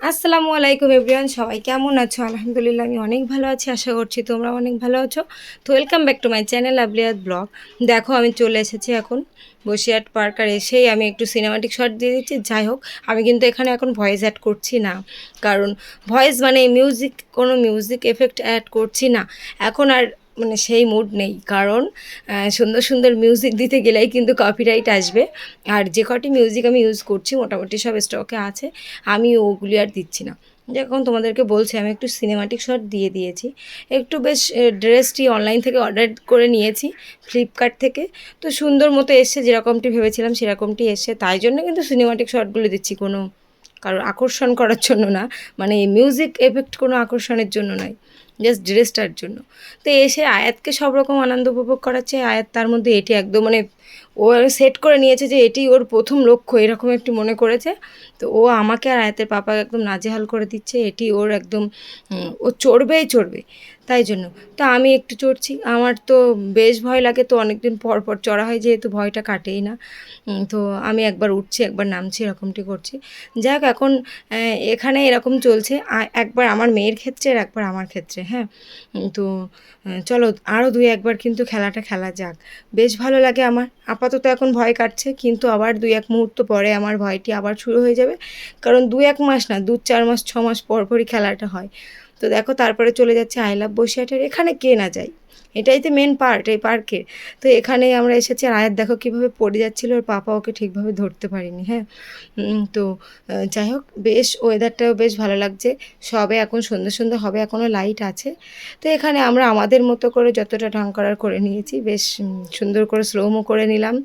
আসসালামু আলাইকুম এভরিওয়ান, সবাই কেমন আছো? আলহামদুলিল্লাহ আমি অনেক ভালো আছি, আশা করছি তোমরা অনেক ভালো আছো। তো welcome back to my channel লাভলিয়াত ব্লগ। দেখো আমি চলে এসেছি এখন বসিরহাট পার্ক, আর এসেই আমি একটু সিনেমাটিক শট দিয়ে দিচ্ছি। যাই হোক, আমি কিন্তু এখানে এখন ভয়েস অ্যাড করছি না, কারণ ভয়েস মানে মিউজিক, কোনো মিউজিক এফেক্ট অ্যাড করছি না এখন। আর মানে সেই মুড নেই, কারণ সুন্দর সুন্দর মিউজিক দিতে গেলেই কিন্তু কপিরাইট আসবে। আর যে কটি মিউজিক আমি ইউজ করছি মোটামুটি সব স্টকে আছে, আমি ওগুলি আর দিচ্ছি না। যখন তোমাদেরকে বলছি আমি একটু সিনেমাটিক শট দিয়ে দিয়েছি, একটু বেশ ড্রেসটি অনলাইন থেকে অর্ডার করে নিয়েছি ফ্লিপকার্ট থেকে। তো সুন্দর মতো এসছে, যেরকমটি ভেবেছিলাম সেরকমটি এসছে, তাই জন্য কিন্তু সিনেমাটিক শটগুলো দিচ্ছি, কোনো কারোর আকর্ষণ করার জন্য না, মানে মিউজিক এফেক্ট কোনো আকর্ষণের জন্য নয়, জাস্ট ড্রেসটার জন্য। তো এসে আয়াতকে সব রকম আনন্দ উপভোগ করাচ্ছে। আয়াত তার মধ্যে এটি একদম মানে ও সেট করে নিয়েছে যে এটি ওর প্রথম লক্ষ্য, এরকম একটি মনে করেছে। তো ও আমাকে আর আয়াতের পাপাকে একদম নাজেহাল করে দিচ্ছে, এটি ওর একদম ও চড়বেই চড়বে, তাই জন্য। তো আমি একটু চড়ছি, আমার তো বেশ ভয় লাগে, তো অনেক দিন পর পর চড়া হয় যেহেতু ভয়টা কাটেই না। তো আমি একবার উঠছি একবার নামছি এরকমটি করছি। যাক এখন এখানে এরকম চলছে, একবার আমার মেয়ের ক্ষেত্রে আর একবার আমার ক্ষেত্রে, হ্যাঁ। তো চলো আরও দুই একবার কিন্তু খেলাটা খেলা যাক, বেশ ভালো লাগে আমার। আপাতত এখন ভয় কাটছে, কিন্তু আবার দুই এক মুহূর্ত পরে আমার ভয়টি আবার শুরু হয়ে যাবে, কারণ 2-1 মাস না, 2-4 মাস 6 মাস পর পরই খেলাটা হয়। তো দেখো তারপরে চলে যাচ্ছে আই লাভ বসিরহাটের, এখানে কে না যায়, এটাই তো মেন পার্ট এই পার্কের। তো এখানে আমরা এসেছি, আর আয়াত দেখো কীভাবে পড়ে যাচ্ছিলো, ওর পাপা ওকে ঠিকভাবে ধরতে পারিনি, হ্যাঁ। তো যাই হোক, বেশ ওয়েদারটাও বেশ ভালো লাগছে, সবে এখন সন্ধ্যে সন্ধ্যে হবে, এখনও লাইট আছে। তো এখানে আমরা আমাদের মতো করে যতটা ঢং করার করে নিয়েছি, বেশ সুন্দর করে স্লোমো করে নিলাম,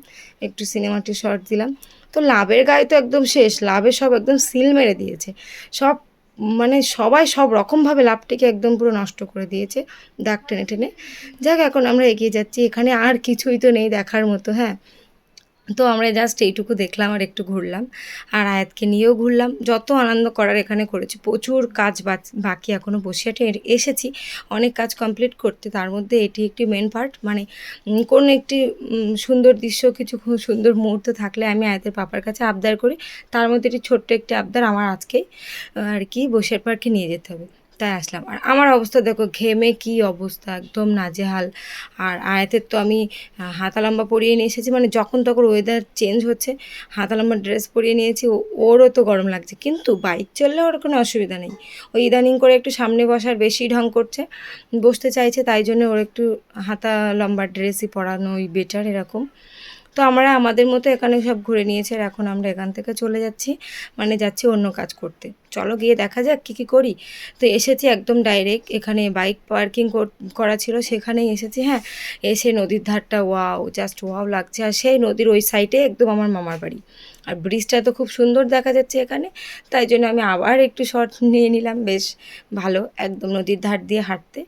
একটু সিনেমাটিক শট দিলাম। তো লাভের গায়ে তো একদম শেষ, লাভে সব একদম সিল মেরে দিয়েছে, সব মানে সবাই সব রকমভাবে লাভটিকে একদম পুরো নষ্ট করে দিয়েছে, দাগ টেনে টেনে। যাক এখন আমরা এগিয়ে যাচ্ছি, এখানে আর কিছুই তো নেই দেখার মতো, হ্যাঁ। তো আমরা জাস্ট এইটুকু দেখলাম আর একটু ঘুরলাম, আর আয়াতকে নিয়েও ঘুরলাম, যত আনন্দ করার এখানে করেছি। প্রচুর কাজ বাকি এখনও বসিরহাটে এসেছি অনেক কাজ কমপ্লিট করতে, তার মধ্যে এটি একটি মেন পার্ট। মানে কোনো একটি সুন্দর দৃশ্য, কিছু খুব সুন্দর মুহূর্ত থাকলে আমি আয়াতের পাপার কাছে আবদার করি, তার মধ্যে এটি ছোট্ট একটি আবদার আমার আজকেই আর কি বসিরহাট পার্কে নিয়ে যেতে হবে। তাই আসলাম, আর আমার অবস্থা দেখো, ঘেমে কি অবস্থা, একদম নাজেহাল। আর আয়াতের তো আমি হাতা লম্বা পরিয়ে নিয়ে এসেছি, মানে যখন তখন ওয়েদার চেঞ্জ হচ্ছে, হাতা লম্বা ড্রেস পরিয়ে নিয়েছি, ওরও তো গরম লাগছে, কিন্তু বাইক চললে ওর কোনো অসুবিধা নেই। ওই ইদানিং করে একটু সামনে বসার বেশি ঢং করছে, বসতে চাইছে, তাই জন্য ওর একটু হাতা লম্বা ড্রেসই পরানোই বেটার এরকম। তো আমরা আমাদের মতো এখানে সব ঘুরে নিয়েছি, আর এখন আমরা এখান থেকে চলে যাচ্ছি, মানে যাচ্ছি অন্য কাজ করতে। চলো গিয়ে দেখা যাক কী কী করি। তো এসেছি একদম ডাইরেক্ট, এখানে বাইক পার্কিং করা ছিল সেখানেই এসেছি, হ্যাঁ। এসে নদীর ধারটা ওয়াও, জাস্ট ওয়াও লাগছে, আর সেই নদীর ওই সাইডে একদম আমার মামার বাড়ি, আর ব্রিজটা তো খুব সুন্দর দেখা যাচ্ছে এখানে, তাই জন্য আমি আবার একটু শর্ট নিয়ে নিলাম, বেশ ভালো একদম নদীর ধার দিয়ে হাঁটতে।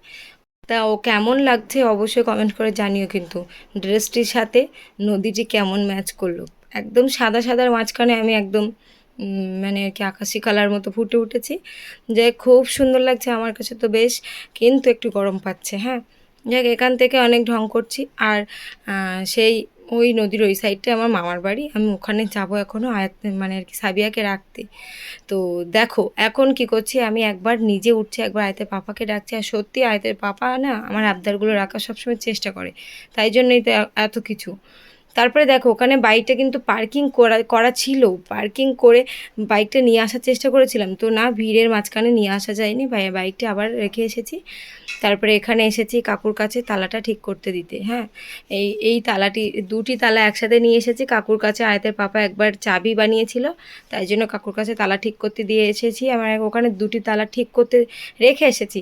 তা ও কেমন লাগছে অবশ্যই কমেন্ট করে জানিও, কিন্তু ড্রেসটির সাথে নদীটি কেমন ম্যাচ করলো। একদম সাদা সাদার মাঝখানে আমি একদম মানে আর কি আকাশি কালার মতো ফুটে উঠেছি, যে খুব সুন্দর লাগছে আমার কাছে তো বেশ, কিন্তু একটু গরম পাচ্ছে, হ্যাঁ। যাক এখান থেকে অনেক ঢং করছি, আর সেই ওই নদীর ওই সাইডটা আমার মামার বাড়ি, আমি ওখানে যাবো এখনও আয়াত মানে আর কি সাবিয়াকে রাখতে। তো দেখো এখন কি করছি, আমি একবার নিজে উঠছি, একবার আয়তের পাপাকে ডাকছি, আর সত্যি আয়তের পাপা না আমার আবদারগুলো রাখার সবসময় চেষ্টা করে, তাই জন্যই তো এত কিছু। তারপরে দেখো ওখানে বাইকটা কিন্তু পার্কিং করা করা ছিল, পার্কিং করে বাইকটা নিয়ে আসার চেষ্টা করেছিলাম, তো না, ভিড়ের মাঝখানে নিয়ে আসা যায়নি, বাইকটা আবার রেখে এসেছি। তারপরে এখানে এসেছি কাকুর কাছে তালাটা ঠিক করতে দিতে, হ্যাঁ। এই তালাটি, দুটি তালা একসাথে নিয়ে এসেছি কাকুর কাছে, আয়তের পাপা একবার চাবি বানিয়েছিল, তাই জন্য কাকুর কাছে তালা ঠিক করতে দিয়ে এসেছি। আমার ওখানে দুটি তালা ঠিক করতে রেখে এসেছি,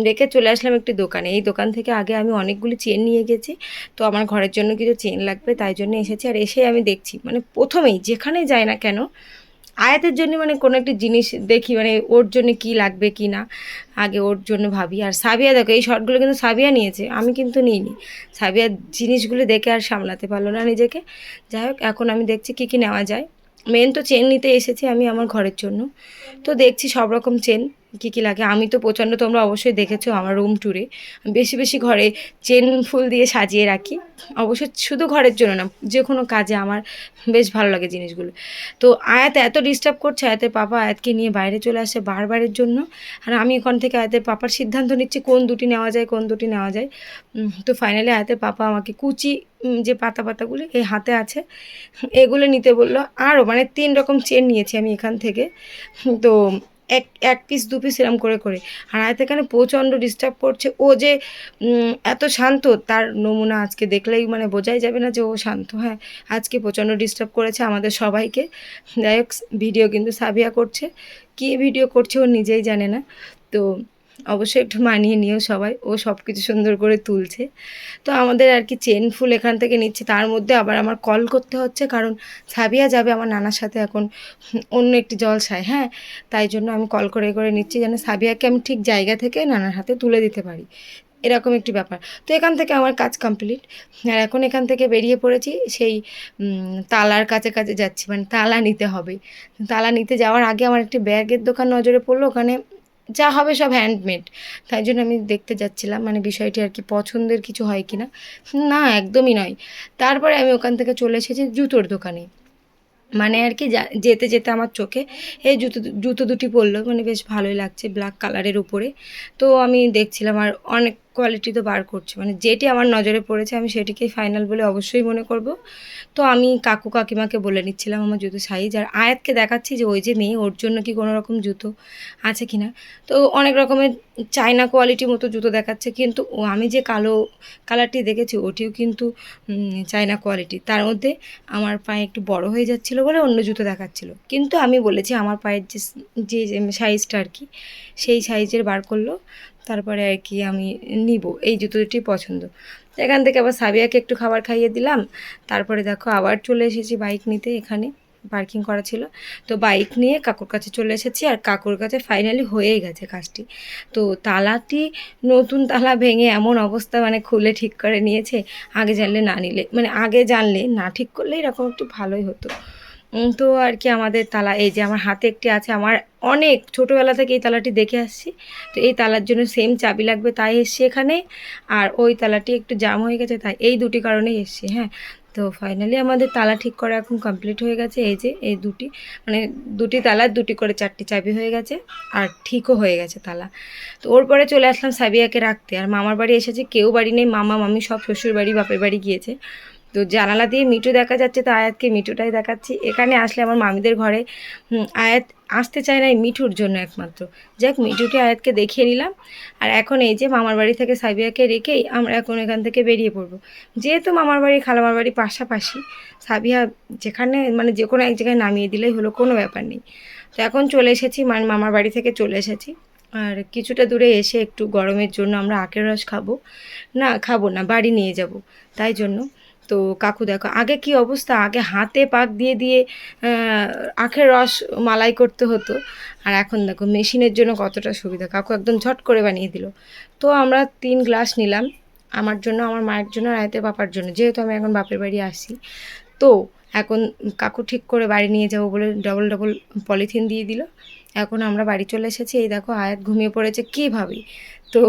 রেখে চলে আসলাম একটি দোকানে। এই দোকান থেকে আগে আমি অনেকগুলি চেন নিয়ে গেছি, তো আমার ঘরের জন্য কিছু চেন লাগবে, তাই জন্য এসেছি। আর এসে আমি দেখছি, মানে প্রথমেই যেখানেই যাই না কেন আয়াতের জন্য মানে কোনো একটা জিনিস দেখি, মানে ওর জন্য কি লাগবে কি না, আগে ওর জন্য ভাবি। আর সাবিয়া দেখো এই শর্টগুলো কিন্তু সাবিয়া নিয়েছে, আমি কিন্তু নিইনি। সাবিয়ার জিনিসগুলো দেখে আর সামলাতে পারলো না নিজেকে। যাই হোক এখন আমি দেখছি কী কী নেওয়া যায়। মেন তো চেন নিতে এসেছি আমি আমার ঘরের জন্য, তো দেখছি সব রকম চেন, কী কী লাগে। আমি তো প্রচণ্ড, তোমরা অবশ্যই দেখেছো আমার রুম ট্যুরে, বেশি বেশি ঘরে চেন ফুল দিয়ে সাজিয়ে রাখি। অবশ্য শুধু ঘরের জন্য না, যে কোনো কাজে আমার বেশ ভালো লাগে জিনিসগুলো। তো আয়াত এত ডিস্টার্ব করছে, আয়াতের পাপা আয়াতকে নিয়ে বাইরে চলে আসে বারবারের জন্য। আর আমি ওখান থেকে আয়াতের পাপার সিদ্ধান্ত নিচ্ছি কোন দুটি নেওয়া যায়, কোন দুটি নেওয়া যায়। তো ফাইনালি আয়াতের পাপা আমাকে কুচি যে পাতা পাতাগুলো এই হাতে আছে এগুলো নিতে বললো। আরও মানে 3 রকম চেন নিয়েছি আমি এখান থেকে। তো এক পিস 2 পিস এরম করে করে। আর আয়াত এখানে প্রচণ্ড ডিস্টার্ব করছে। ও যে এত শান্ত, তার নমুনা আজকে দেখলেই মানে বোঝাই যাবে না যে ও শান্ত। হ্যাঁ, আজকে প্রচণ্ড ডিস্টার্ব করেছে আমাদের সবাইকে। যাই হোক, ভিডিও কিন্তু সাবিয়া করছে, কী ভিডিও করছে ও নিজেই জানে না। তো অবশ্যই একটু মানিয়ে নিও সবাই, ও সব কিছু সুন্দর করে তুলছে। তো আমাদের আর কি চেন ফুল এখান থেকে নিচ্ছে, তার মধ্যে আবার আমার কল করতে হচ্ছে, কারণ সাবিয়া যাবে আমার নানার সাথে এখন অন্য একটি জলসায়। হ্যাঁ, তাই জন্য আমি কল করে করে নিচ্ছি যেন সাবিয়াকে আমি ঠিক জায়গা থেকে নানার হাতে তুলে দিতে পারি, এরকম একটি ব্যাপার। তো এখান থেকে আমার কাজ কমপ্লিট। আর এখন এখান থেকে বেরিয়ে পড়েছি, সেই তালার কাছে কাছে যাচ্ছি, মানে তালা নিতে হবে। তালা নিতে যাওয়ার আগে আমার একটি ব্যাগের দোকান নজরে পড়লো, ওখানে যা হবে সব হ্যান্ডমেড। তাই জন্য আমি দেখতে যাচ্ছিলাম মানে বিষয়টি আর কি পছন্দের কিছু হয় কি না। না, একদমই নয়। তারপরে আমি ওখান থেকে চলে এসেছি জুতোর দোকানে। মানে আর কি যেতে যেতে আমার চোখে এই জুতো দুটি পরলো, মানে বেশ ভালোই লাগছে ব্ল্যাক কালারের উপরে। তো আমি দেখছিলাম আর অনেক কোয়ালিটি তো বার করছে, মানে যেটি আমার নজরে পড়েছে আমি সেটিকেই ফাইনাল বলে অবশ্যই মনে করব। তো আমি কাকু কাকিমাকে বলে নিচ্ছিলাম আমার জুতো সাইজ, আর আয়াতকে দেখাচ্ছি যে ওই যে মেয়ে, ওর জন্য কি কোনো রকম জুতো আছে কি না। তো অনেক রকমের চায়না কোয়ালিটির মতো জুতো দেখাচ্ছে, কিন্তু আমি যে কালো কালারটি দেখেছি ওটিও কিন্তু চায়না কোয়ালিটি। তার মধ্যে আমার পায়ে একটু বড় হয়ে যাচ্ছিলো বলে অন্য জুতো দেখাচ্ছিলো, কিন্তু আমি বলেছি আমার পায়ের যে সাইজটা আর কি সেই সাইজের বার করলো। তারপরে আর কি আমি নিব, এই জুতো দুটি পছন্দ। এখান থেকে আবার সাবিয়াকে একটু খাবার খাইয়ে দিলাম। তারপরে দেখো আবার চলে এসেছি বাইক নিতে, এখানে পার্কিং করা ছিল। তো বাইক নিয়ে কাকুর কাছে চলে এসেছি, আর কাকুর কাছে ফাইনালি হয়েই গেছে কাজটি। তো তালাটি নতুন তালা ভেঙে এমন অবস্থা, মানে খুলে ঠিক করে নিয়েছে। আগে জানলে না নিলে, মানে আগে জানলে না ঠিক করলে এরকম একটু ভালোই হতো। তো আর কি আমাদের তালা এই যে আমার হাতে একটি আছে, আমার অনেক ছোটোবেলা থেকে এই তালাটি দেখে আসছি। তো এই তালার জন্য সেম চাবি লাগবে, তাই এসছি এখানে। আর ওই তালাটি একটু জাম হয়ে গেছে, তাই এই দুটি কারণেই এসছি। হ্যাঁ, তো ফাইনালি আমাদের তালা ঠিক করা এখন কমপ্লিট হয়ে গেছে। এই যে এই দুটি, মানে দুটি তালার দুটি করে 4টি চাবি হয়ে গেছে, আর ঠিকও হয়ে গেছে তালা। তো ওর পরে চলে আসলাম সাবিয়াকে রাখতে। আর মামার বাড়ি এসেছি, কেউ বাড়ি নেই, মামা মামি সব শ্বশুর বাড়ি বাপের বাড়ি গিয়েছে। তো জানালা দিয়ে মিঠু দেখা যাচ্ছে, তো আয়াতকে মিঠুটাই দেখাচ্ছি। এখানে আসলে আমার মামিদের ঘরে আয়াত আসতে চায় না এই মিঠুর জন্য একমাত্র। যাক, মিঠুটি আয়াতকে দেখিয়ে নিলাম। আর এখন এই যে মামার বাড়ি থেকে সাবিয়াকে রেখেই আমরা এখন এখান থেকে বেরিয়ে পড়বো। যেহেতু মামার বাড়ি খালামার বাড়ি পাশাপাশি, সাবিয়া যেখানে মানে যে কোনো এক জায়গায় নামিয়ে দিলেই হলো, কোনো ব্যাপার নেই। তো এখন চলে এসেছি, মানে মামার বাড়ি থেকে চলে এসেছি। আর কিছুটা দূরে এসে একটু গরমের জন্য আমরা আখের রস খাবো। না, খাবো না, বাড়ি নিয়ে যাব, তাই জন্য। তো কাকু দেখো আগে কি অবস্থা, আগে হাতে পাক দিয়ে দিয়ে আখের রস মালাই করতে হতো, আর এখন দেখো মেশিনের জন্য কতটা সুবিধা। কাকু একদম ঝট করে বানিয়ে দিল। তো আমরা 3 গ্লাস নিলাম, আমার জন্য, আমার মায়ের জন্য, আর আয়াতের বাবার জন্য, যেহেতু আমি এখন বাপের বাড়ি আসি। তো এখন কাকু ঠিক করে বাড়ি নিয়ে যাবো বলে ডবল ডবল পলিথিন দিয়ে দিল। এখন আমরা বাড়ি চলে এসেছি। এই দেখো আয়াত ঘুমিয়ে পড়েছে কীভাবে। তো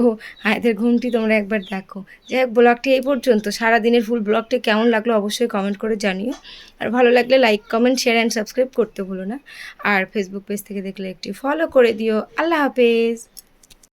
আয়াতের ঘুমটি তোমরা একবার দেখো। যাই হোক, ব্লগটি এই পর্যন্ত। সারাদিনের ফুল ব্লগটি কেমন লাগলো অবশ্যই কমেন্ট করে জানিও। আর ভালো লাগলে like comment share and subscribe করতে ভুলো না। আর ফেসবুক পেজ থেকে দেখলে একটি ফলো করে দিও। আল্লাহ হাফেজ।